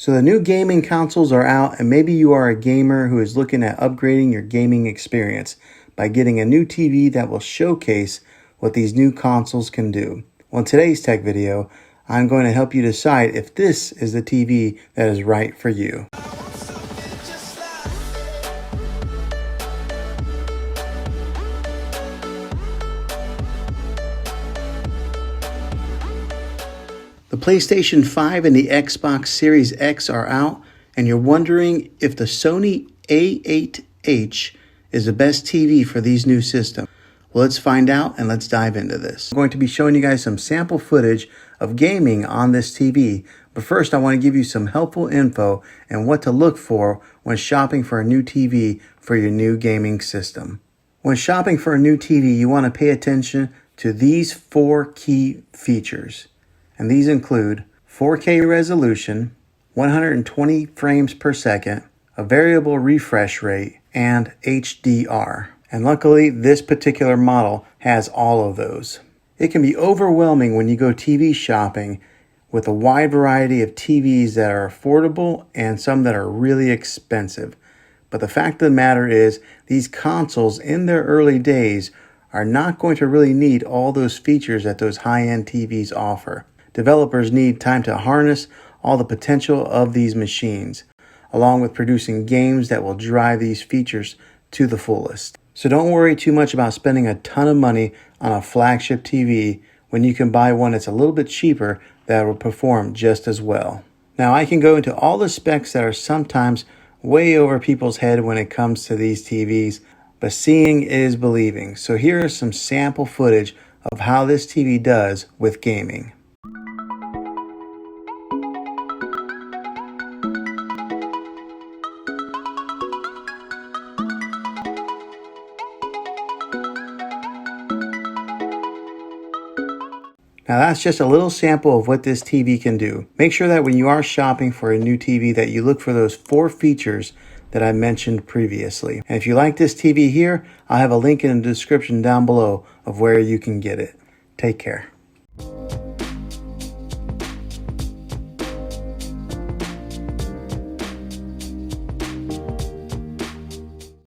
So the new gaming consoles are out, and maybe you are a gamer who is looking at upgrading your gaming experience by getting a new TV that will showcase what these new consoles can do. Well, in today's tech video, I'm going to help you decide if this is the TV that is right for you. The PlayStation 5 and the Xbox Series X are out, and you're wondering if the Sony A8H is the best TV for these new systems. Well, let's find out and let's dive into this. I'm going to be showing you guys some sample footage of gaming on this TV, but first I want to give you some helpful info and what to look for when shopping for a new TV for your new gaming system. When shopping for a new TV, you want to pay attention to these 4 key features. And these include 4K resolution, 120 frames per second, a variable refresh rate, and HDR. And luckily, this particular model has all of those. It can be overwhelming when you go TV shopping with a wide variety of TVs that are affordable and some that are really expensive. But the fact of the matter is, these consoles in their early days are not going to really need all those features that those high-end TVs offer. Developers need time to harness all the potential of these machines, along with producing games that will drive these features to the fullest. So don't worry too much about spending a ton of money on a flagship TV when you can buy one that's a little bit cheaper that will perform just as well. Now, I can go into all the specs that are sometimes way over people's head when it comes to these TVs, but seeing is believing. So here is some sample footage of how this TV does with gaming. Now that's just a little sample of what this TV can do. Make sure that when you are shopping for a new TV that you look for those 4 features that I mentioned previously. And if you like this TV here, I'll have a link in the description down below of where you can get it. Take care.